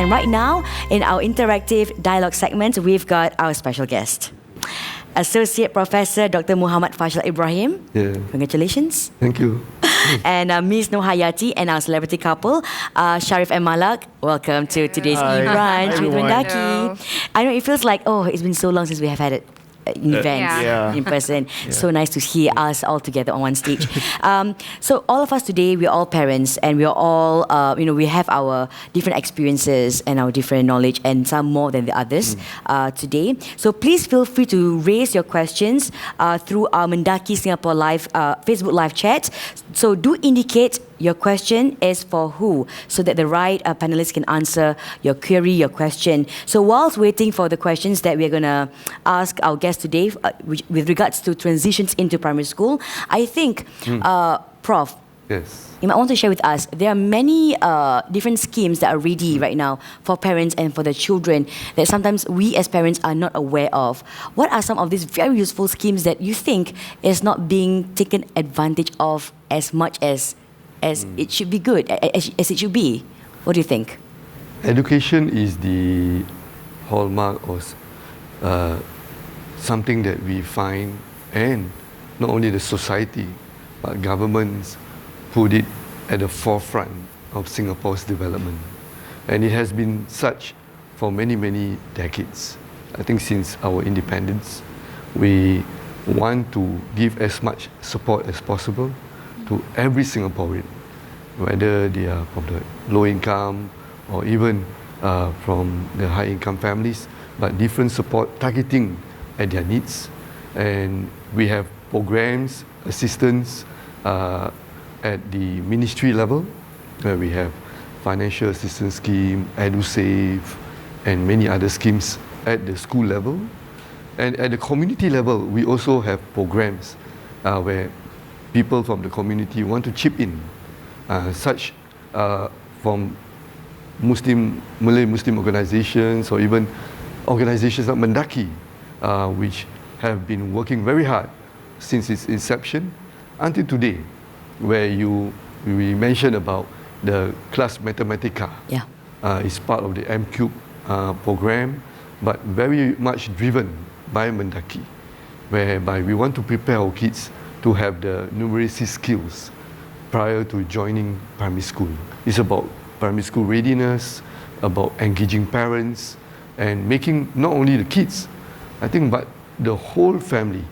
And right now, in our interactive dialogue segment, we've got our special guest, Associate Professor Dr. Muhammad Fashil Ibrahim. Yeah. Congratulations. Thank you. And Ms. Nohayati and our celebrity couple, Sharif and Malak. Welcome to today's e-Brunch with MENDAKI. I know it feels like, it's been so long since we have had it. Events in person. So nice to see us all together on one stage. So all of us today, we're all parents, and we're all, we have our different experiences and our different knowledge, and some more than the others today. So please feel free to raise your questions through our MENDAKI Singapore Live Facebook Live chat. So do indicate your question is for who, so that the right panelists can answer your query, your question. So whilst waiting for the questions that we're going to ask our guests today with regards to transitions into primary school, I think, Prof, yes, you might want to share with us, there are many different schemes that are ready right now for parents and for the children that sometimes we as parents are not aware of. What are some of these very useful schemes that you think is not being taken advantage of as much as it should be good, as it should be? What do you think? Education is the hallmark of something that we find, and not only the society, but governments put it at the forefront of Singapore's development. And it has been such for many, many decades. I think since our independence, we want to give as much support as possible to every Singaporean, whether they are from the low income or even from the high income families, but different support targeting at their needs. And we have programs, assistance at the ministry level, where we have financial assistance scheme, EduSave, and many other schemes at the school level. And at the community level, we also have programs where people from the community want to chip in, such from Malay Muslim organizations, or even organizations like MENDAKI, which have been working very hard since its inception until today, where we mentioned about the class Mathematica. It's part of the M-Cube program, but very much driven by MENDAKI, whereby we want to prepare our kids to have the numeracy skills prior to joining primary school. It's about primary school readiness, about engaging parents, and making not only the kids, I think, but the whole family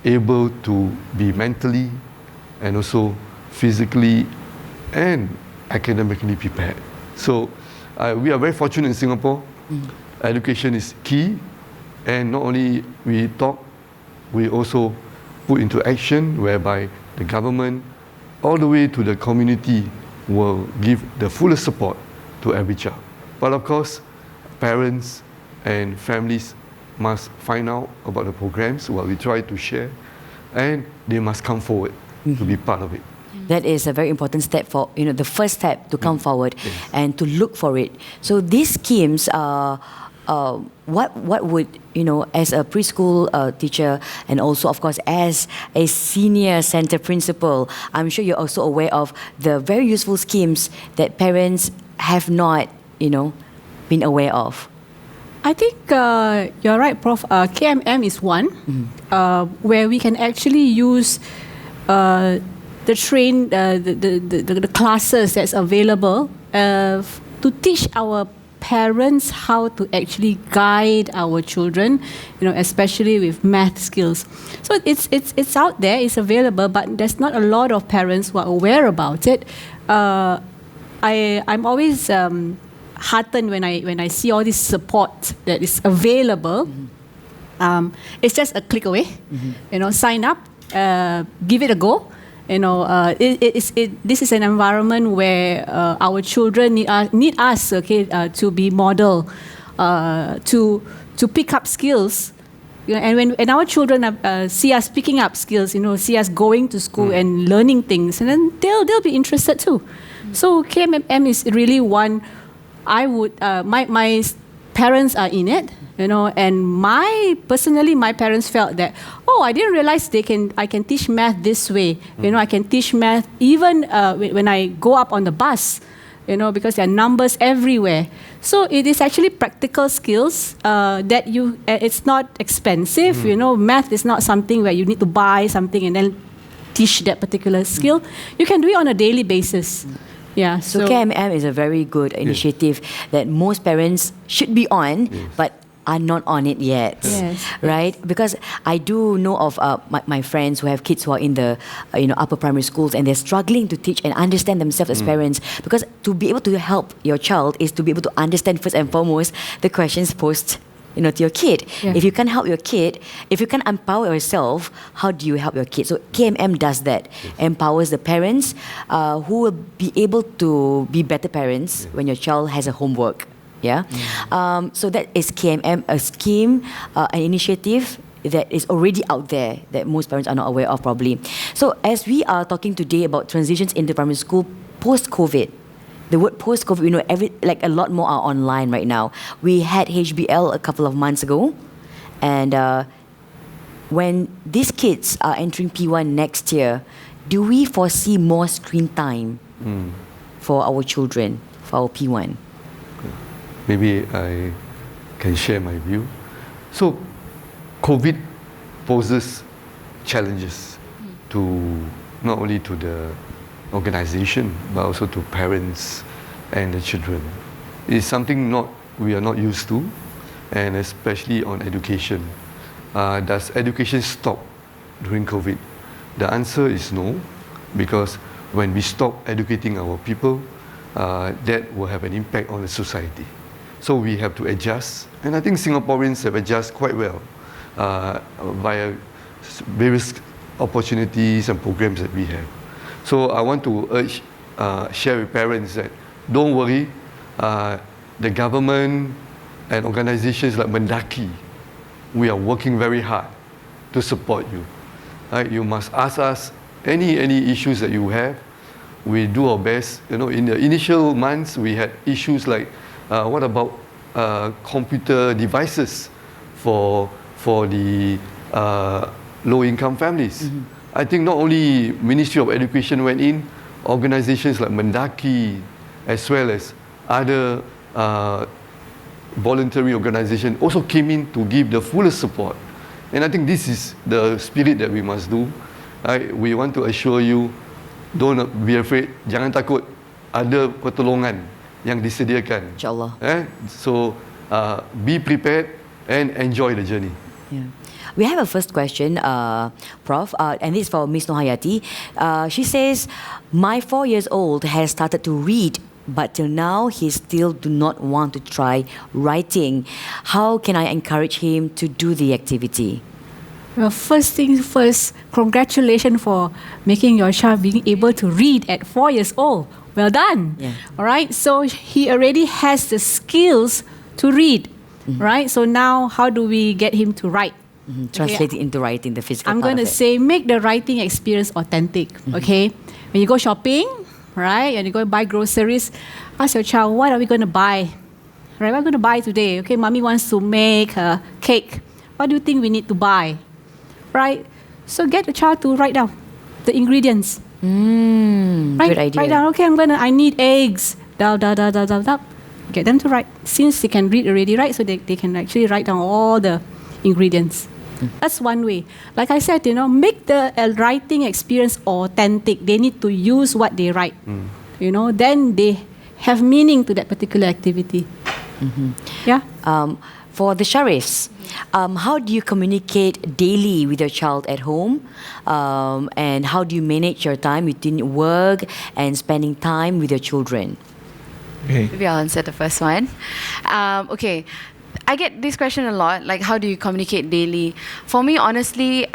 able to be mentally and also physically and academically prepared. So we are very fortunate in Singapore. Education is key, and not only we talk, we also put into action, whereby the government all the way to the community will give the fullest support to every child. But of course, parents and families must find out about the programs, what we try to share, and they must come forward to be part of it. That is a very important step for, the first step to come forward and to look for it. So these schemes are, what would, as a preschool teacher, and also, of course, as a senior center principal, I'm sure you're also aware of the very useful schemes that parents have not, been aware of. I think you're right, Prof. KMM is one, where we can actually use the classes that's available to teach our parents how to actually guide our children, especially with math skills. So it's out there, it's available, but there's not a lot of parents who are aware about it. I'm always heartened when I see all this support that is available. It's just a click away. Sign up, give it a go. This is an environment where our children need us, to be model, to pick up skills. And when our children see us picking up skills, see us going to school and learning things, and then they'll be interested too. So KMM is really one. I would my parents are in it, and my parents felt that, I didn't realize I can teach math this way. I can teach math even when I go up on the bus. because there are numbers everywhere. So it is actually practical skills that it's not expensive. Math is not something where you need to buy something and then teach that particular skill. You can do it on a daily basis. Yeah. So KMM is a very good initiative that most parents should be on, but are not on it yet, right? Because I do know of my friends who have kids who are in the upper primary schools, and they're struggling to teach and understand themselves as parents, because to be able to help your child is to be able to understand first and foremost the questions posed to your kid. If you can't help your kid, if you can't empower yourself, how do you help your kid? So KMM does that, empowers the parents who will be able to be better parents when your child has a homework. So that is KMM, a scheme, an initiative that is already out there that most parents are not aware of probably. So as we are talking today about transitions into primary school post-COVID, the word post-COVID, a lot more are online right now. We had HBL a couple of months ago, and when these kids are entering P1 next year, do we foresee more screen time for our children, for our P1? Maybe I can share my view. So, COVID poses challenges to not only to the organization, but also to parents and the children. It's something we are not used to, and especially on education. Does education stop during COVID? The answer is no, because when we stop educating our people, that will have an impact on the society. So we have to adjust, and I think Singaporeans have adjusted quite well via various opportunities and programs that we have. So I want to share with parents that don't worry, the government and organizations like MENDAKI, we are working very hard to support you. Right? You must ask us any issues that you have. We do our best. In the initial months, we had issues like, what about computer devices for the low-income families? I think not only Ministry of Education went in, organizations like MENDAKI, as well as other voluntary organizations also came in to give the fullest support. And I think this is the spirit that we must do. We want to assure you, don't be afraid, jangan takut, ada pertolongan yang disediakan. InsyaAllah. So be prepared and enjoy the journey. We have a first question, Prof, and this is for Miss Nohayati. She says, my 4-year-old has started to read, but till now he still do not want to try writing. How can I encourage him to do the activity? Well, first things first, congratulations for making your child being able to read at 4 years old. Well done. All right. So he already has the skills to read. Right. So now, how do we get him to write? Translate it into writing, the physical I'm part going to say, make the writing experience authentic. Okay. When you go shopping, right, and you go buy groceries, ask your child, what are we going to buy? Right. What are we going to buy today? Okay. Mommy wants to make a cake. What do you think we need to buy? Right. So get the child to write down the ingredients. Good idea. Write down, okay, I need eggs. Get them to write. Since they can read already, right? So they can actually write down all the ingredients. That's one way. Like I said, make the writing experience authentic. They need to use what they write. Then they have meaning to that particular activity. Yeah. For the Sharifs, how do you communicate daily with your child at home? And how do you manage your time between work and spending time with your children? Okay. Maybe I'll answer the first one. Okay. I get this question a lot, like how do you communicate daily? For me, honestly,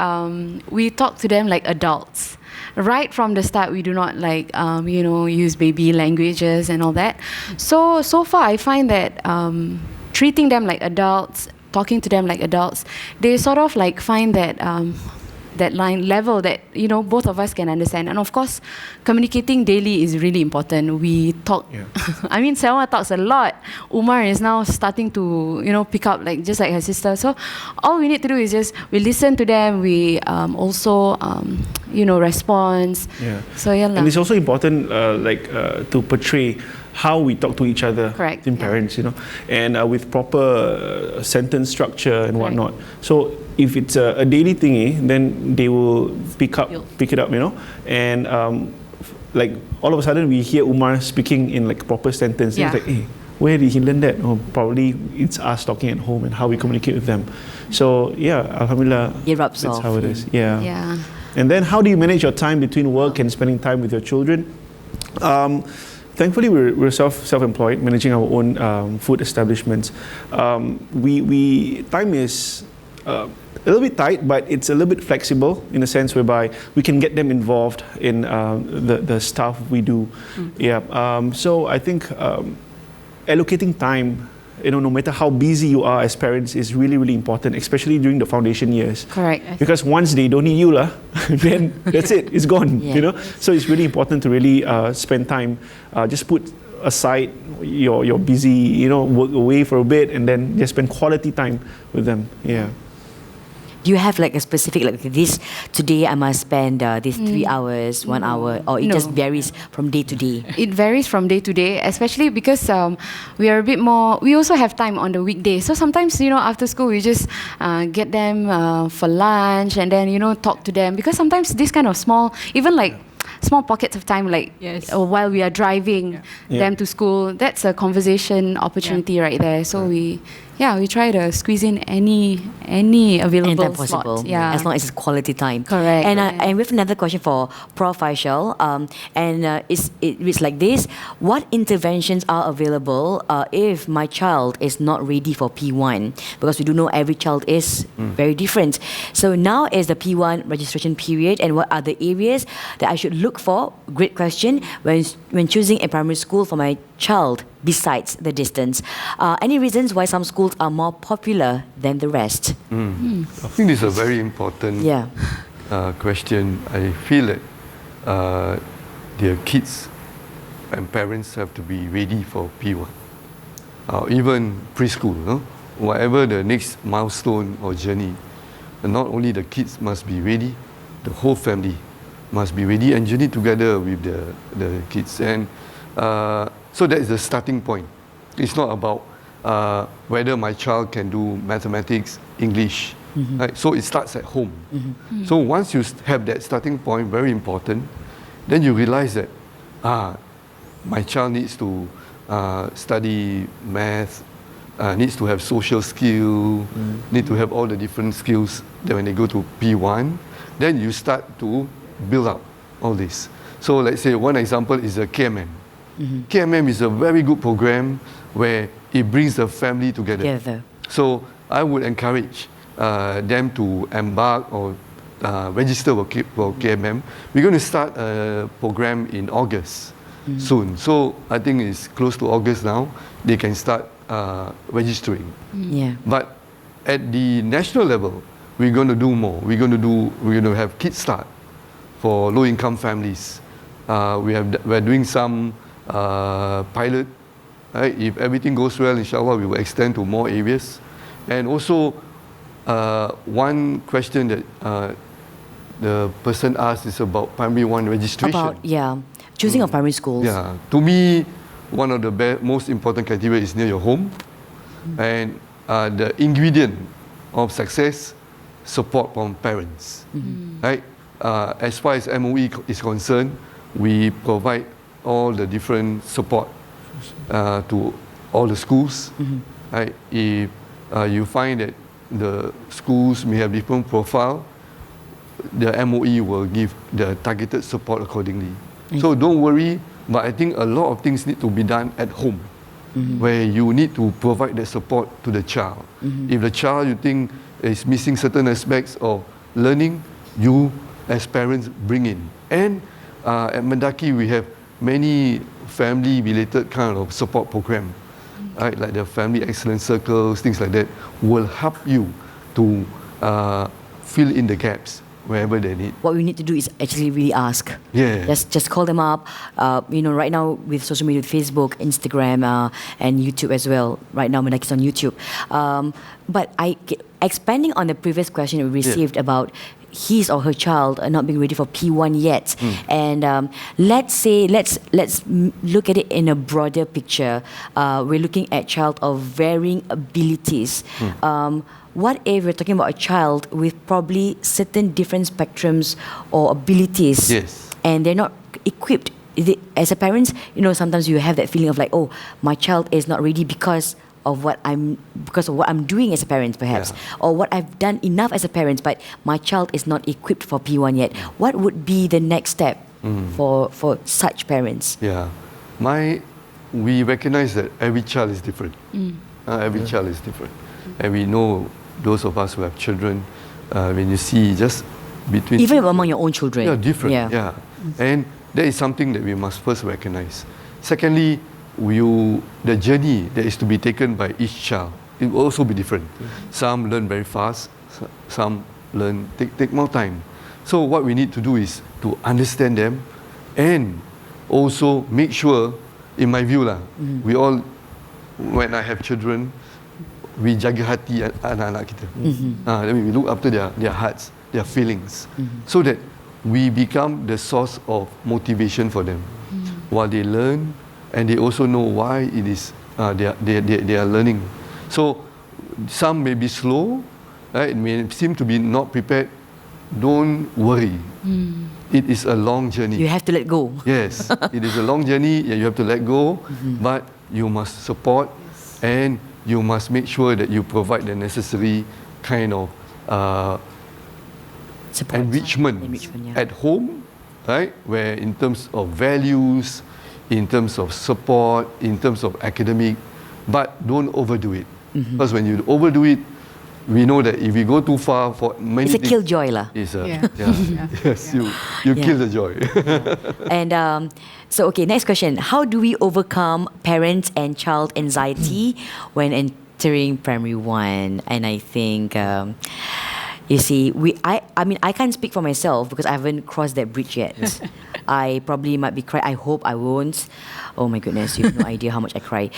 we talk to them like adults. Right from the start, we do not use baby languages and all that. So far, I find that treating them like adults, talking to them like adults, they sort of like find that that line level that both of us can understand. And of course, communicating daily is really important. We talk. I mean, Selma talks a lot. Umar is now starting to pick up just like her sister. So all we need to do is just we listen to them. We also respond. Yeah. So yeah. And it's also important to portray how we talk to each other, Correct, in yeah. parents, and with proper sentence structure and whatnot. So if it's a daily thingy, then they will pick it up, and like all of a sudden we hear Umar speaking in like proper sentence. Yeah. It's like, hey, where did he learn that? Or probably it's us talking at home and how we communicate with them. So yeah, alhamdulillah, It rubs that's off. how it is. Yeah. Yeah. And then how do you manage your time between work and spending time with your children? Thankfully, we're self-employed, managing our own food establishments. We time is a little bit tight, but it's a little bit flexible in a sense whereby we can get them involved in the stuff we do. Yeah. So I think allocating time, no matter how busy you are as parents, is really, really important, especially during the foundation years. Correct. Because once they don't need you, then that's it, it's gone. Yeah. So it's really important to really spend time. Just put aside your busy, work away for a bit, and then just spend quality time with them. Yeah. Do you have like a specific, like this, today I must spend these 3 hours, 1 hour, or it No. just varies from day to day? It varies from day to day, especially because we are a bit more, we also have time on the weekday. So sometimes, after school, we just get them for lunch and then, talk to them. Because sometimes this kind of small, even like small pockets of time, like Yes. while we are driving them to school, that's a conversation opportunity right there. So we try to squeeze in any available Anytime slot. possible, Yeah. as long as it's quality time. Correct. And Yeah. and we have another question for Prof. Faisal, it reads like this: what interventions are available if my child is not ready for P1? Because we do know every child is very different. So now is the P1 registration period, and what are the areas that I should look for? Great question when choosing a primary school for my child. Besides the distance, any reasons why some schools are more popular than the rest? I think this is a very important question. I feel that their kids and parents have to be ready for P1, even preschool. Whatever the next milestone or journey, and not only the kids must be ready, the whole family must be ready and journey together with the kids. And so that is the starting point. It's not about whether my child can do mathematics, English. Right? So it starts at home. So once you have that starting point, very important, then you realize that my child needs to study math, needs to have social skill, need to have all the different skills that when they go to P1, then you start to build up all this. So let's say one example is the KMM. KMM is a very good program where it brings the family together. So I would encourage them to embark or register for KMM. We're going to start a program in August soon. So I think it's close to August now. They can start registering. But at the national level, we're going to do more. We're going to have Kids Start for low-income families. We're doing some pilot. Right? If everything goes well, inshallah, we will extend to more areas. And also, one question that the person asked is about primary 1 registration. Choosing of primary schools. Yeah, to me, one of the most important criteria is near your home. And the ingredient of success, support from parents. Right? As far as MOE is concerned, we provide all the different support to all the schools. Right? If you find that the schools may have different profile, the MOE will give the targeted support accordingly. So don't worry, but I think a lot of things need to be done at home, where you need to provide that support to the child. If the child you think is missing certain aspects of learning, you as parents bring in. And at MENDAKI we have many family-related kind of support program, right? Like the family excellence circles, things like that, will help you to fill in the gaps wherever they need. What we need to do is actually really ask. Yeah. Just call them up. Right now with social media, with Facebook, Instagram, and YouTube as well. Right now, MENDAKI is on YouTube. But expanding on the previous question we received about his or her child not being ready for P1 yet, and let's look at it in a broader picture. We're looking at child of varying abilities. What if we're talking about a child with probably certain different spectrums or abilities, and they're not equipped? As a parent, sometimes you have that feeling of like, oh, my child is not ready because of what I'm doing as a parent, perhaps, or what I've done enough as a parent, but my child is not equipped for P1 yet. What would be the next step for such parents? Yeah, we recognize that every child is different. Every child is different, and we know those of us who have children, when you see just between even among your own children, different. Yeah, and that is something that we must first recognize. Secondly, the journey that is to be taken by each child, it will also be different. Some learn very fast, some take more time. So what we need to do is to understand them, and also make sure, in my view we all, when I have children, we jaga hati anak-anak kita. We look after their hearts, their feelings, so that we become the source of motivation for them while they learn. And they also know why it is they are learning. So some may be slow, right? It may seem to be not prepared. Don't worry. It is a long journey. You have to let go. Yes, it is a long journey. You have to let go, but you must support, and you must make sure that you provide the necessary kind of enrichment at home, right? Where in terms of values, in terms of support, in terms of academic, but don't overdo it. Because when you overdo it, we know that if we go too far for many it's a killjoy lah. Yes, you kill the joy. And so, okay, next question. How do we overcome parents and child anxiety when entering primary 1? And I think, you see, I can't speak for myself because I haven't crossed that bridge yet. I probably might be crying. I hope I won't. Oh my goodness, you have no idea how much I cry.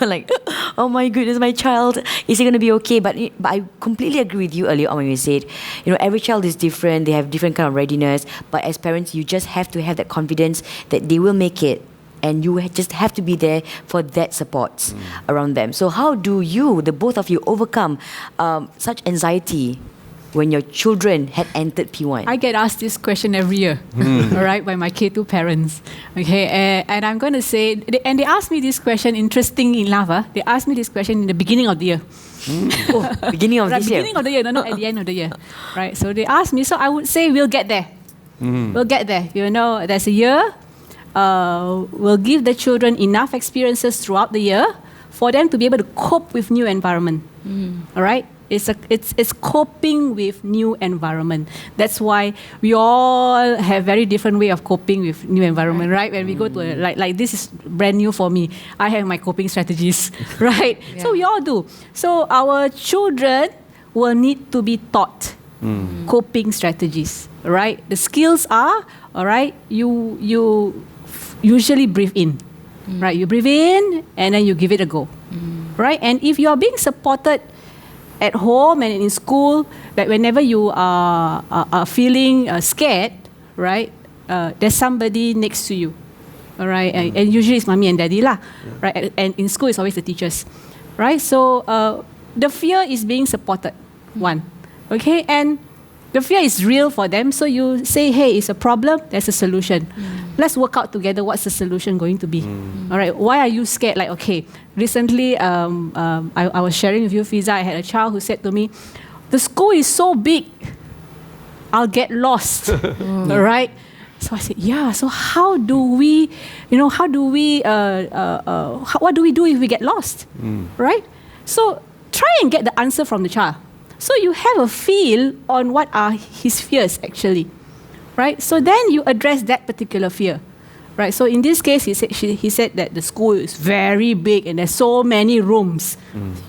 Like, oh my goodness, my child, is he going to be okay? But I completely agree with you earlier on when you said, every child is different. They have different kind of readiness. But as parents, you just have to have that confidence that they will make it. And you just have to be there for that support around them. So how do you, the both of you, overcome such anxiety when your children had entered P1? I get asked this question every year, all right, by my K2 parents. Okay, and I'm going to say, and they asked me this question, interesting enough, they asked me this question in the beginning of the year. Beginning of this year? Beginning of the year, no, not at the end of the year. Right, so they asked me, so I would say we'll get there. We'll get there. There's a year. We'll give the children enough experiences throughout the year for them to be able to cope with new environment. All right? It's coping with new environment. That's why we all have very different way of coping with new environment, right? When we go to like this is brand new for me. I have my coping strategies, right? Yeah. So we all do. So our children will need to be taught coping strategies, right? The skills are, all right, you usually breathe in, right? You breathe in and then you give it a go, right? And if you are being supported at home and in school, that whenever you are feeling scared, right? There's somebody next to you, all right? And usually it's mommy and daddy lah, right? And in school it's always the teachers, right? So the fear is being supported, one, okay? And the fear is real for them, so you say, hey, it's a problem, there's a solution. Let's work out together what's the solution going to be. All right, why are you scared? Like, okay, recently I was sharing with you, Fiza, I had a child who said to me, the school is so big, I'll get lost. All right? So I said, yeah, so how do we, what do we do if we get lost? Right? So try and get the answer from the child. So you have a feel on what are his fears actually, right? So then you address that particular fear, right? So in this case, he said that the school is very big and there's so many rooms.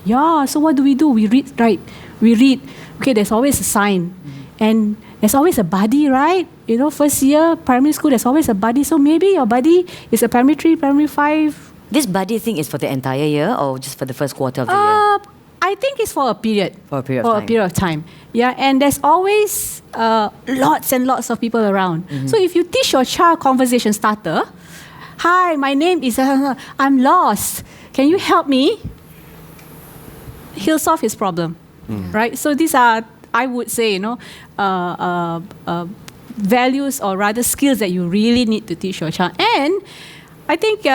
Yeah, so what do? We read, right? We read. Okay, there's always a sign. And there's always a buddy, right? You know, first year, primary school, there's always a buddy. So maybe your buddy is a primary 3, primary 5. This buddy thing is for the entire year or just for the first quarter of the year? I think it's for a period. For a period of time. For a period of time. Yeah, and there's always lots and lots of people around. So if you teach your child conversation starter, hi, my name is, I'm lost. Can you help me? He'll solve his problem, right? So these are, I would say, you know, values or rather skills that you really need to teach your child. And I think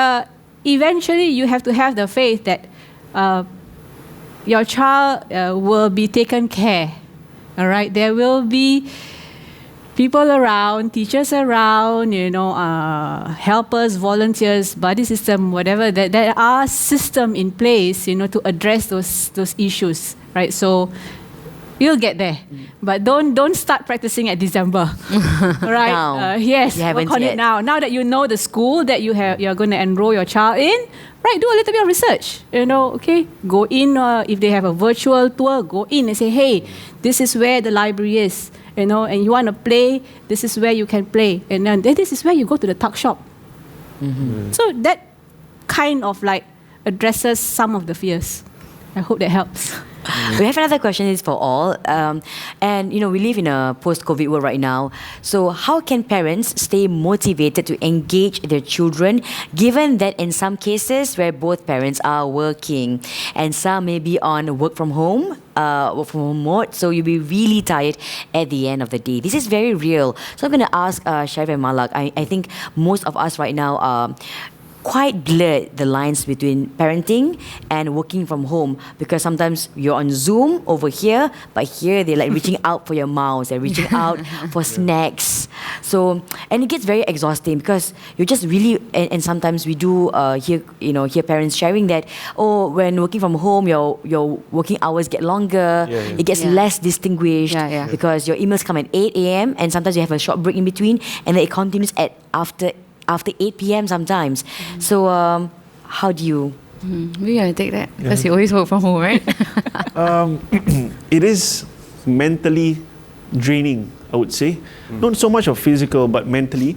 eventually you have to have the faith that your child will be taken care. All right, there will be people around, teachers around, you know, helpers, volunteers, buddy system, whatever. There are systems in place, you know, to address those issues, right? So you'll get there, but don't start practicing at December, right? Now. Yes, You haven't work on yet. it now. Now that you know the school that you're going to enroll your child in, right? Do a little bit of research. You know, okay, go in. If they have a virtual tour, go in and say, hey, this is where the library is. You know, and you want to play, this is where you can play, and then this is where you go to the tuck shop. So that kind of like addresses some of the fears. I hope that helps. We have another question. It's for all. And, you know, we live in a post-COVID world right now. So how can parents stay motivated to engage their children, given that in some cases where both parents are working and some may be on work from home mode, so you'll be really tired at the end of the day. This is very real. So I'm going to ask Sharif and Malak. I think most of us right now quite blurred the lines between parenting and working from home, because sometimes you're on Zoom over here, but here they're like reaching out for your mouse, they're reaching out for snacks. So, and it gets very exhausting because you're just really, and sometimes we do hear parents sharing that, oh, when working from home, your working hours get longer, it gets less distinguished because your emails come at 8 a.m. and sometimes you have a short break in between, and then it continues at after 8 p.m. sometimes. So how do you? We gotta take that because you always work from home, right? It is mentally draining, I would say. Not so much of physical, but mentally,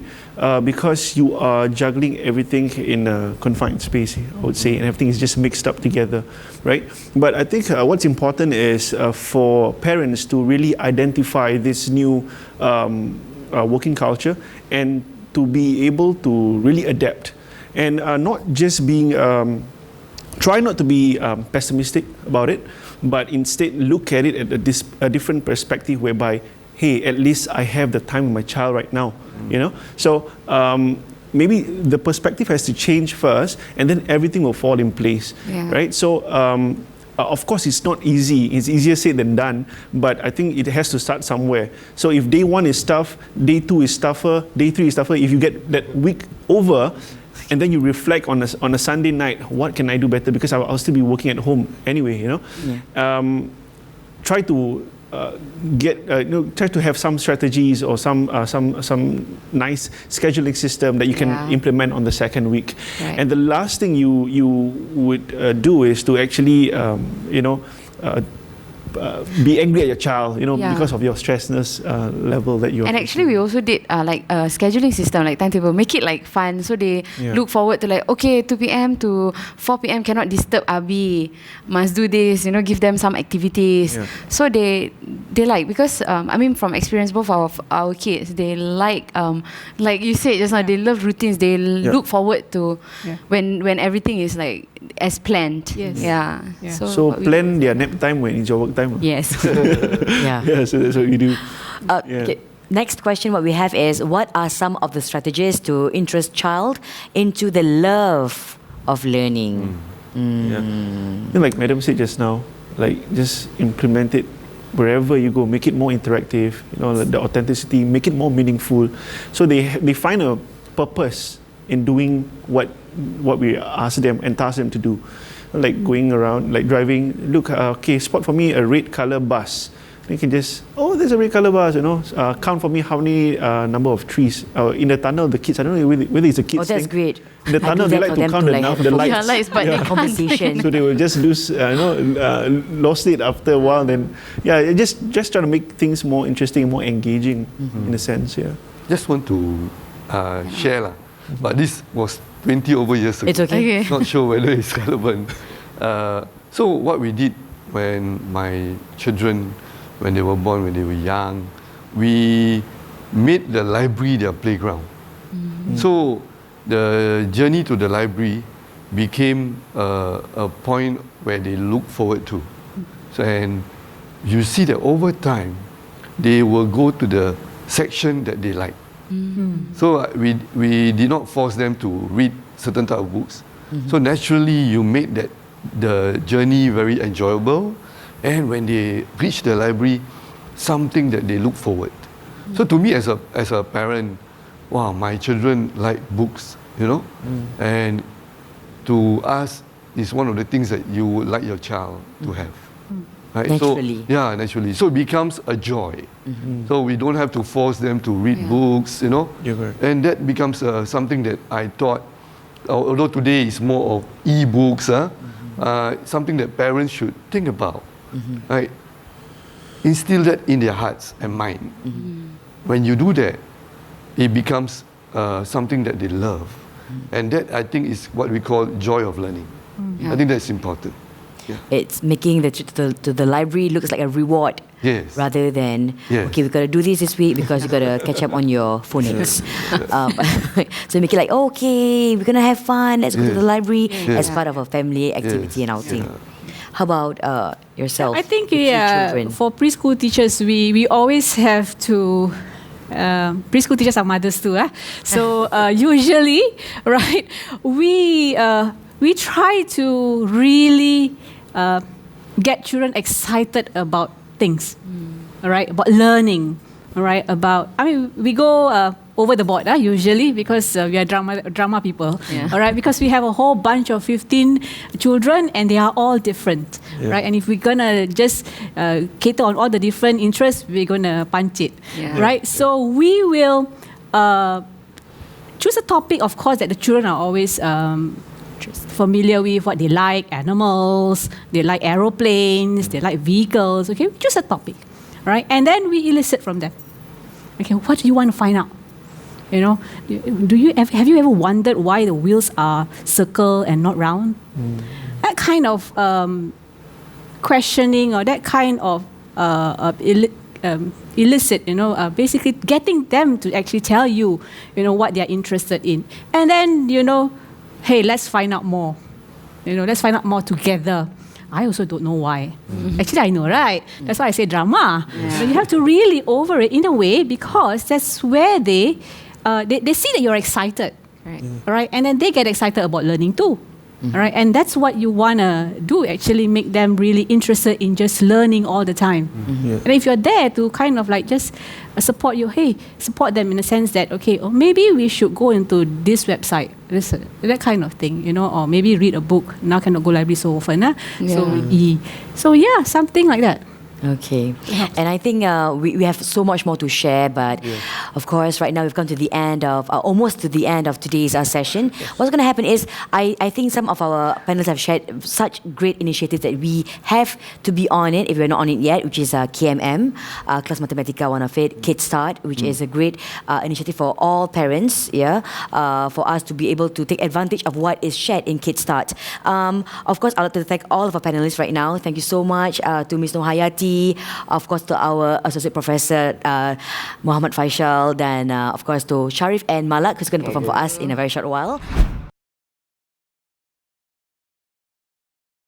because you are juggling everything in a confined space, I would say, and everything is just mixed up together, right? But I think what's important is for parents to really identify this new working culture and to be able to really adapt, and not just being, try not to be pessimistic about it, but instead look at it at a different perspective whereby, hey, at least I have the time with my child right now, you know? So maybe the perspective has to change first, and then everything will fall in place, right? So of course, it's not easy. It's easier said than done, but I think it has to start somewhere. So if day 1 is tough, day 2 is tougher, day 3 is tougher. If you get that week over, and then you reflect on a Sunday night, what can I do better? Because I'll still be working at home anyway, you know. Try to try to have some strategies or some nice scheduling system that you can implement on the second week. And the last thing you would do is to actually be angry at your child, you know, because of your stressness level that you are. And actually, we also did like a scheduling system, like timetable, make it like fun. So they look forward to like, okay, 2 p.m. to 4 p.m. cannot disturb Abi, must do this, you know, give them some activities. So they like, because I mean, from experience, both of our kids, they like you said just now, they love routines. They look forward to when everything is like as planned. So plan their nap time when it's your work time. Yes. So that's what you do. Okay. Next question what we have is, what are some of the strategies to interest child into the love of learning? Like Madam said just now, like just implement it wherever you go, make it more interactive, you know, the authenticity, make it more meaningful, so they find a purpose in doing what we ask them and task them to do, like going around, like driving. Look, okay, spot for me a red color bus. You can just, there's a red color bus, count for me how many number of trees. In the tunnel, the kids, I don't know whether it's a kids that's thing. great. In the tunnel, they like to count the lights. lights, but they conversation. So they will just lose, lost it after a while. Then, just try to make things more interesting, more engaging, in a sense. Yeah. Just want to share lah. But this was 20 over years ago. It's okay. Not sure whether it's relevant. So what we did when my children, when they were born, when they were young, we made the library their playground. So the journey to the library became a point where they look forward to. So, and you see that over time, they will go to the section that they like. So we did not force them to read certain type of books. So naturally, you made the journey very enjoyable, and when they reach the library, something that they look forward. So to me, as a parent, wow, my children like books, and to us, it's one of the things that you would like your child to have. Right? Naturally. So, naturally. So it becomes a joy. So we don't have to force them to read books, And that becomes something that I thought, although today is more of e-books, something that parents should think about. Right? Instill that in their hearts and mind. When you do that, it becomes something that they love. And that, I think, is what we call joy of learning. I think that's important. Yeah. It's making the library looks like a reward, rather than okay, we got to do this week because you got to catch up on your phonics. So make it like, okay, we're gonna have fun. Let's go to the library as part of a family activity and outing. How about yourself? I think children? For preschool teachers, we always have to. Preschool teachers are mothers too, so usually, right? We try to really get children excited about things, all right? About learning, all right? We go over the board usually because we are drama people, all right? Because we have a whole bunch of 15 children and they are all different, right? And if we're gonna just cater on all the different interests, we're gonna punch it, right? So we will choose a topic, of course, that the children are always familiar with, what they like: animals, they like aeroplanes, they like vehicles. Okay, choose a topic, right? And then we elicit from them. Okay, what do you want to find out? Have you ever wondered why the wheels are circle and not round? That kind of questioning, or that kind of elicit, basically getting them to actually tell you, what they are interested in, and then hey, let's find out more. Let's find out more together. I also don't know why. Actually, I know, right? That's why I say drama. You have to really over it in a way, because that's where they see that you're excited, right? And then they get excited about learning too. All right, and that's what you want to do, actually make them really interested in just learning all the time. And if you're there to kind of like just support them in the sense that, okay, or maybe we should go into this website, that kind of thing, or maybe read a book. Now cannot go library so often, so something like that. Okay. And I think we have so much more to share, but of course, right now we've come to the end of, almost to the end of today's session. What's going to happen is, I think some of our panelists have shared such great initiatives that we have to be on it, if we're not on it yet, which is KMM, Kelas Matematika, one of it, Kids Start, which is a great initiative for all parents, for us to be able to take advantage of what is shared in Kids Start. Of course, I'd like to thank all of our panelists right now. Thank you so much to Ms. Nohayati, of course to our Associate Professor Muhammad Faisal, then of course to Sharif and Malak, who's going to perform for us in a very short while.